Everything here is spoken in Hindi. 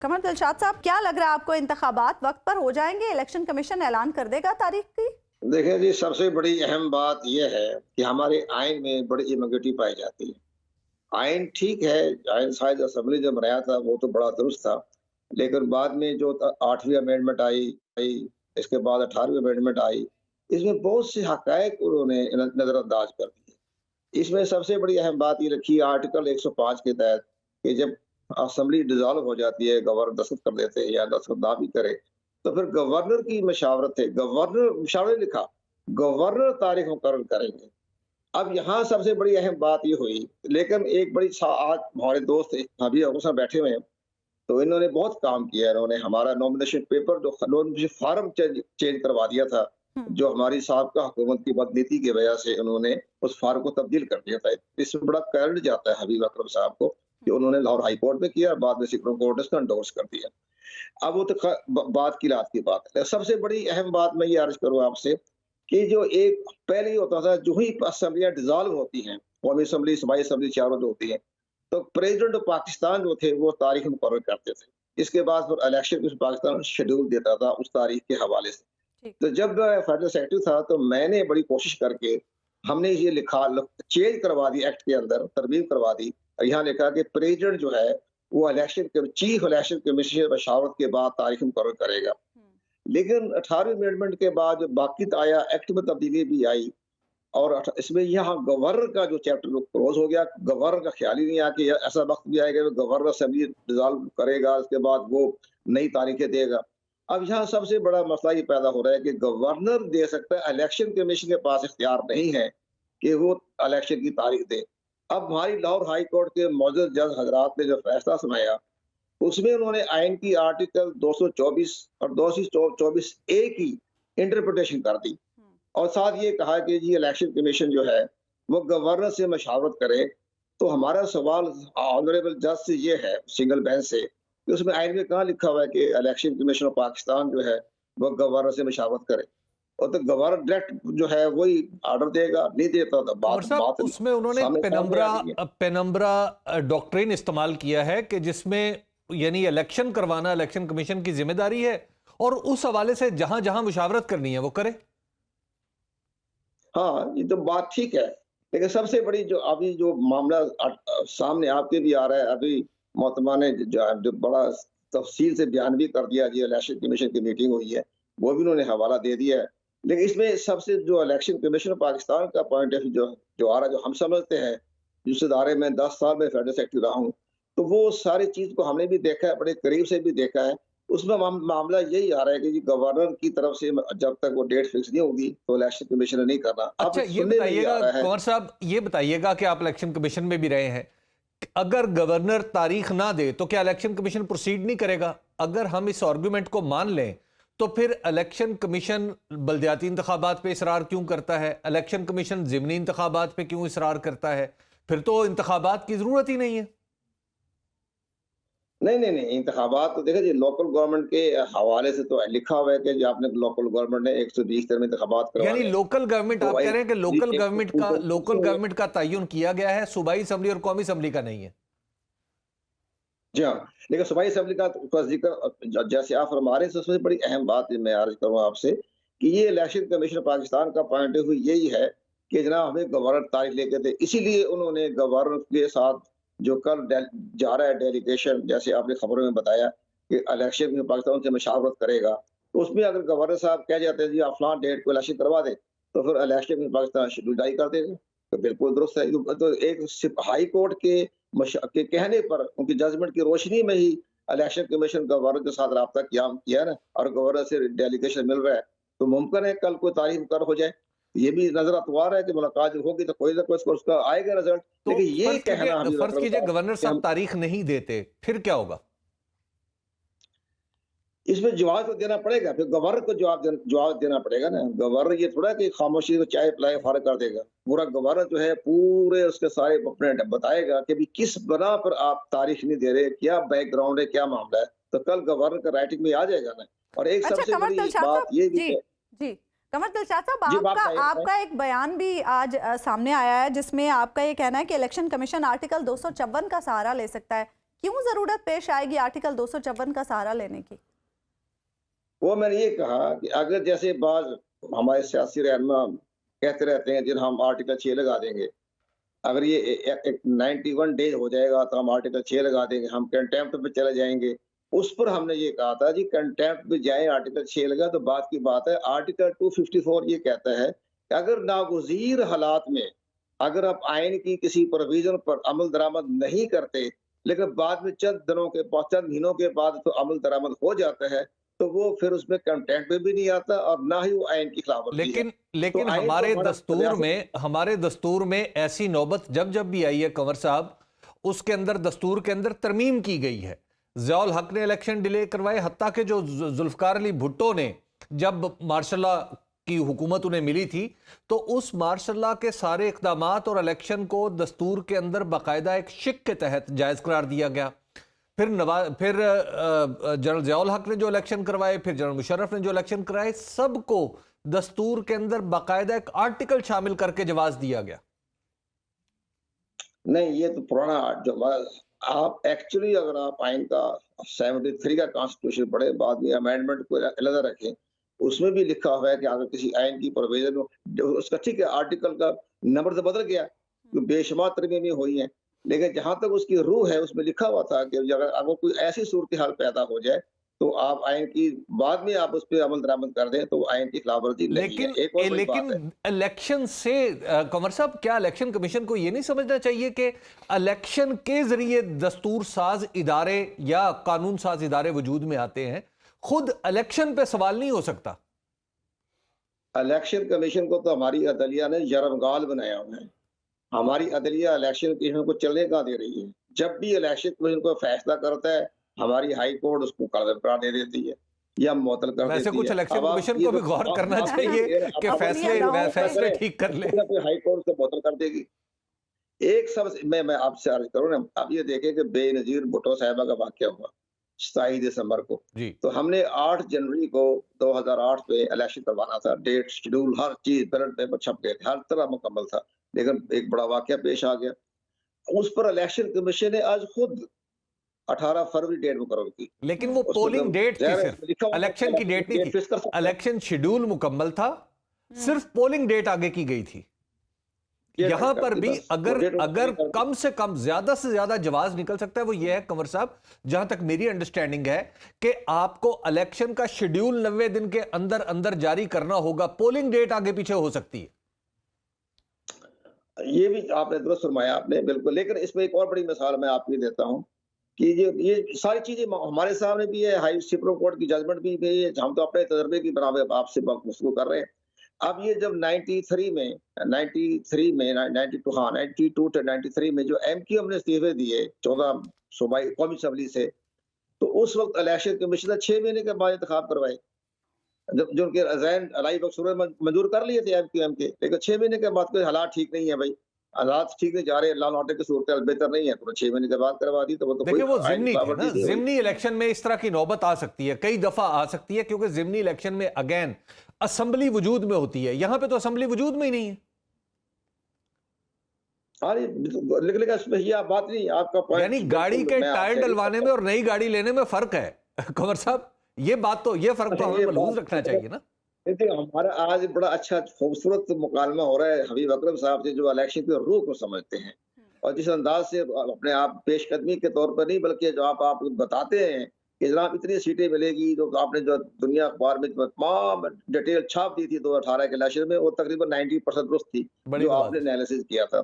कमर दिलशाद साहब, क्या लग रहा है आपको, इंतखाबात वक्त पर हो जाएंगे? इलेक्शन कमीशन ऐलान कर देगा तारीख की? देखिए जी, सबसे बड़ी अहम बात यह है कि हमारे आइन में बड़ी इमोगिटी पाई जाती है। आइन ठीक है, आइन शायद असेंबली जब बनाया था वो तो बड़ा दुरुस्त था, लेकिन बाद में जो 8वीं अमेंडमेंट आई आई, इसके बाद 18वीं अमेंडमेंट आई, इसमें बहुत से हक़ाइक़ उन्होंने नज़रअंदाज कर दिए। इसमें सबसे बड़ी अहम बात ये रखी आर्टिकल 105 के तहत कि जब असेंबली डिसॉल्व हो जाती है, गवर्नर दस्तखत कर देते हैं या दस्तखत ना भी करे, तो फिर गवर्नर की मशावरत है, गवर्नर मशावरे लिखा, गवर्नर तारीख मुकर्रर करेंगे। अब यहाँ सबसे बड़ी अहम बात ये हुई, लेकिन एक बड़ी आज हमारे दोस्त अभी आपके साथ बैठे हुए हैं, तो इन्होंने बहुत काम किया। इन्होंने हमारा नॉमिनेशन पेपर जो नॉमिनेशन फॉर्म चेंज करवा दिया था, हम्म। जो हमारी साबका हुकूमत की बदनीति की वजह से उन्होंने उस फॉर्म को तब्दील कर दिया था। इसमें बड़ा क्रेडिट जाता है हबीब अकरम साहब को कि उन्होंने लाहौर हाई कोर्ट में किया, बाद में सुप्रीम कोर्ट ने इसको एंडोर्स कर दिया। अब वो तो बात की रात की बात है। सबसे बड़ी अहम बात मैं ये अर्ज करूँ आपसे कि जो एक पहले ही होता था, जो ही असेंबलियां डिसॉल्व होती हैं, कौमी असेंबली, सूबाई असेंबली चारों जो होती हैं, तो प्रेसिडेंट ऑफ पाकिस्तान जो थे वो तारीख मुकर्रर करते थे। इसके बाद फिर इलेक्शन पाकिस्तान शेड्यूल देता था उस तारीख के हवाले से। तो जब फेडरल सेक्रेटरी था तो मैंने बड़ी कोशिश करके हमने ये लिखा, चेंज करवा दी एक्ट के अंदर, तरमीम करवा दी। यहाँ लिखा कि प्रेसिडेंट जो है वो चीफ इलेक्शन कमीशन मशावरत के बाद तारीख मुकर्रर करेगा। लेकिन 18वीं अमेंडमेंट के बाद बाकी आया, एक्ट में तब्दीली भी आई और इसमें यहाँ गवर्नर का जो चैप्टर क्लोज हो गया। गवर्नर का ख्याल ही नहीं आया कि ऐसा वक्त भी आएगा गवर्नर असेंबली डिसॉल्व करेगा, उसके बाद वो नई तारीखें देगा। अब यहाँ सबसे बड़ा मसला ये पैदा हो रहा है कि गवर्नर दे सकता है, इलेक्शन कमीशन के पास इख्तियार नहीं है कि वो इलेक्शन की तारीख दे। अब हमारी लाहौर हाई कोर्ट के मौजूद जज हजरात ने जो फैसला सुनाया, उसमें उन्होंने आइन की आर्टिकल 224 और 224 ए की इंटरप्रिटेशन कर दी और साथ ये कहा कि जी इलेक्शन कमीशन जो है वो गवर्नर से मशावरत करे। तो हमारा सवाल ऑनरेबल जज से ये है, सिंगल बेंच से, कि उसमें आइन में कहाँ लिखा हुआ है कि इलेक्शन कमीशन ऑफ पाकिस्तान जो है वो गवर्नर से मशावरत करे, और तो गवर्नर डायरेक्ट जो है वही ऑर्डर देगा, नहीं देता तो बात उसमें उन्होंने पेनम्बरा डॉक्ट्रिन इस्तेमाल किया है कि जिसमें यानी इलेक्शन करवाना इलेक्शन कमीशन की जिम्मेदारी है और उस हवाले से जहां जहां मुशावरत करनी है वो करे। हाँ, ये तो बात ठीक है, लेकिन सबसे बड़ी जो अभी जो मामला सामने आपके भी आ रहा है, अभी मोहतरमा ने जो बड़ा तफसील से बयान भी कर दिया, जी इलेक्शन कमीशन की मीटिंग हुई है, वो भी उन्होंने हवाला दे दिया है। लेकिन इसमें सबसे जो इलेक्शन कमीशन पाकिस्तान का पॉइंट ऑफ व्यू जो आ रहा है, जो हम समझते हैं, जिस इदारे में 10 साल में फेडरल सेक्रेटरी रहा हूँ, तो वो सारी चीज को हमने भी देखा है, बड़े करीब से भी देखा है। उसमें मामला यही आ रहा है कि गवर्नर की तरफ से जब तक वो डेट फिक्स नहीं होगी तो इलेक्शन कमीशन ने नहीं करना। अच्छा, ये बताइएगा कुंवर साहब, ये बताइएगा कि आप इलेक्शन कमीशन में भी रहे हैं, अगर गवर्नर तारीख ना दे तो क्या इलेक्शन कमीशन प्रोसीड नहीं करेगा? अगर हम इस आर्गुमेंट को मान लें तो फिर इलेक्शन कमीशन बल्दियाती इंतखाबात पे इसरार क्यों करता है? इलेक्शन कमीशन ज़िमनी इंतखाबात पे क्यों इसरार करता है? फिर तो इंतखाबात की जरूरत ही नहीं है। नहीं, इंतखाबात तो देखिए जी, लोकल गवर्नमेंट के हवाले से तो लिखा हुआ है कि जो आपने लोकल गवर्नमेंट ने 120 दिन में इंतखाबात करवाने। यानी लोकल गवर्नमेंट, आप कह रहे हैं कि लोकल गवर्नमेंट का तयन किया गया है, सूबाई असेंबली और कौमी असेंबली का नहीं है। जी हाँ, लेकिन सूबाई असेंबली का जिक्र जैसे आप फरमा रहे हैं, सबसे बड़ी अहम बात मैं अर्ज करूँ आपसे कि ये इलेक्शन कमीशन पाकिस्तान का पॉइंट ऑफ व्यू यही है कि जनाब हमें गवर्नर तारीख लेके दे। इसीलिए उन्होंने गवर्नर के साथ जो कल जा रहा है डेलीगेशन, जैसे आपने खबरों में बताया कि इलेक्शन में पाकिस्तान से मशावरत करेगा, तो उसमें अगर गवर्नर साहब कह जाते हैं जी आप फलां डेट को इलेक्शन करवा दे, तो फिर इलेक्शन में पाकिस्तान शेड्यूल जारी कर देगा। तो बिल्कुल दुरुस्त है। तो एक हाई कोर्ट के कहने पर, उनकी जजमेंट की रोशनी में ही इलेक्शन कमीशन गवर्नर के साथ रब्ता किया ना, और गवर्नर से डेलीगेशन मिल रहा है, तो मुमकिन है कल कोई तारीख मुकर्रर हो जाए। ये भी नजर अतवार है कि मुलाकात जो होगी तो कोई ना कोई उसका आएगा रिजल्ट। तो लेकिन ये कहना, फर्ज कीजिए गवर्नर साहब तारीख नहीं देते, फिर क्या होगा? इसमें जवाब तो देना पड़ेगा, फिर गवर्नर को जवाब देना पड़ेगा ना। गवर्नर ये थोड़ा कि खामोशी को चाय पिलाए फारग कर देगा। पूरा गवर्नर जो है पूरे उसके सारे अपने बताएगा कि भी किस बना पर आप तारीख नहीं दे रहे, क्या बैकग्राउंड है, क्या मामला है, तो कल गवर्नर का राइटिंग में आ जाएगा ना। और एक सबसे बड़ी बात ये भी है जी कमर दिलशाद साहब, आपका एक बयान भी आज सामने आया है जिसमें आपका ये कहना है कि इलेक्शन कमीशन आर्टिकल 254 का सहारा ले सकता है। क्यों जरूरत पेश आएगी आर्टिकल 254 का सहारा लेने की? वो मैंने ये कहा कि अगर जैसे बाज हमारे सियासी रहनुमा कहते रहते हैं जिन हम आर्टिकल 6 लगा देंगे, अगर ये 91 डेज हो जाएगा तो हम आर्टिकल 6 लगा देंगे, हम कंटेम्प्ट पे चले जाएंगे। उस पर हमने ये कहा था जी कंटेम्प्ट पे जाए, आर्टिकल 6 लगा तो बात की बात है। आर्टिकल 254 ये कहता है कि अगर नागुज़ीर हालात में अगर आप आइन की किसी प्रोविजन पर अमल दरामद नहीं करते, लेकिन बाद में चंद महीनों के बाद तो अमल दरामद हो जाता है, तो वो फिर उसमें कंटेंट में भी नहीं आता और ना ही वो आइन की खिलाफवर्जी है। लेकिन तो हमारे दस्तूर में ऐसी नौबत जब जब भी आई है कंवर साहब, उसके अंदर दस्तूर के अंदर तरमीम की गई है। ज़ियाउल हक ने इलेक्शन डिले करवाए, हत्ता के जो जुल्फकार अली भुट्टो ने जब मार्शल लॉ की हुकूमत उन्हें मिली थी तो उस मार्शल लॉ के सारे इक़दामात और इलेक्शन को दस्तूर के अंदर बाकायदा एक शिक के तहत जायज़ करार दिया गया। फिर जनरल ज़ियाउल हक ने जो इलेक्शन करवाए, फिर जनरल मुशर्रफ ने जो इलेक्शन कराए, सबको दस्तूर के अंदर बाकायदा एक आर्टिकल शामिल करके जवाब दिया गया। नहीं, ये तो पुराना जो आप एक्चुअली अगर आप आइन का 73 का कॉन्स्टिट्यूशन पढ़े, बाद में अमेंडमेंट को अलग रखें, उसमें भी लिखा हुआ है कि अगर किसी आइन की प्रोविजन उसका ठीक है आर्टिकल का नंबर तो बदल गया, तो बेशुमार तरमीमें हुई हैं, लेकिन जहां तक उसकी रूह है उसमें लिखा हुआ था कि अगर कोई ऐसी सूरत हाल पैदा हो जाए तो आप आइन की बाद में आप उस पर अमल दरामद कर दें तो आइन की खिलाफवर्जी नहीं है। लेकिन इलेक्शन से कंवर साहब, क्या इलेक्शन कमीशन को ये नहीं समझना चाहिए कि इलेक्शन के जरिए दस्तूर साज इदारे या कानून साज इदारे वजूद में आते हैं, खुद इलेक्शन पे सवाल नहीं हो सकता? इलेक्शन कमीशन को तो हमारी अदलिया ने यरमगाल बनाया हुआ है। हमारी अदलिया इलेक्शन कमीशन को चलने का दे रही है। जब भी इलेक्शन कमीशन को फैसला करता है, हमारी हाई कोर्ट उसको करार दे देती है या मुअत्तल कर देती है। वैसे कुछ इलेक्शन कमीशन को भी गौर करना चाहिए कि फैसले ठीक कर ले। हाई कोर्ट से मुअत्तल कर देगी। एक सब मैं आपसे अर्ज करूं ना, आप ये देखें कि बेनजीर भुट्टो साहिबा का वाकया हुआ 27 दिसंबर को, तो हमने 8 जनवरी को 2008 में इलेक्शन करवाना था। डेट, शेड्यूल, हर चीज बैलेट पेपर छप गए थे, हर तरह मुकम्मल था, लेकिन एक बड़ा वाकया पेश आ गया। उस पर इलेक्शन कमीशन ने आज खुद 18 फरवरी डेट मुकर्रर की, लेकिन वो पोलिंग डेट थी, सिर्फ इलेक्शन की डेट नहीं थी। इलेक्शन शेड्यूल मुकम्मल था, सिर्फ पोलिंग डेट आगे की गई थी। यहां पर भी अगर कम से कम ज्यादा से ज्यादा जवाब निकल सकता है वो ये है कंवर साहब, जहां तक मेरी अंडरस्टैंडिंग है कि आपको इलेक्शन का शेड्यूल 90 दिन के अंदर अंदर जारी करना होगा, पोलिंग डेट आगे पीछे हो सकती है। ये भी आपने दुरुस्त फरमाया आपने, बिल्कुल। लेकिन इसमें एक और बड़ी मिसाल मैं आपको देता हूं कि ये सारी चीजें हमारे सामने भी है, हाई सुप्रीम कोर्ट की जजमेंट भी है, हम तो अपने तजर्बे की बना आपसे गुफ्तगू कर रहे हैं। अब ये जब 92 to 93 में जो MQM ने इस्तीफे दिए 14 सूबाई कौमी असम्बली से, तो उस वक्त इलेक्शन कमीशन ने 6 महीने के बाद इंतखाब करवाए, जब जो उनके रिजाइन लाइव मंजूर कर लिए थे MQM के, लेकिन 6 महीने के बाद कोई हालात ठीक नहीं है भाई, हालात ठीक नहीं जा रहे, लॉ एंड ऑर्डर की सूरत बेहतर नहीं है, तो 6 महीने के बाद करवा दी। तो वो तो देखिए, वो जिमनी थे ना, जिमनी इलेक्शन में इस तरह की नौबत आ सकती है, कई दफा आ सकती है, क्योंकि जिमनी इलेक्शन में अगेन असेंबली वजूद में होती है, यहां पे तो असेंबली वजूद में ही नहीं है। लेकिन इसमें ये बात नहीं, आपका पॉइंट, यानी गाड़ी के टायर डलवाने में और नई गाड़ी लेने में फर्क है कंवर साहब, ये फर्क तो हमें महसूस रखना चाहिए ना। हमारा आज बड़ा अच्छा खूबसूरत मुकालमा हो रहा है हबीब अकरम साहब से, जो इलेक्शन की रूह को समझते हैं और जिस अंदाज से अपने आप पेशकदमी के तौर पर नहीं, बल्कि जो आप बताते हैं कि जनाब इतनी सीटें मिलेगी, जो आपने जो दुनिया अखबार में तमाम डिटेल छाप दी थी 2018 के इलेक्शन में, वो तकरीबन 90% दुरुस्त थी जो आपने एनालिसिस किया था।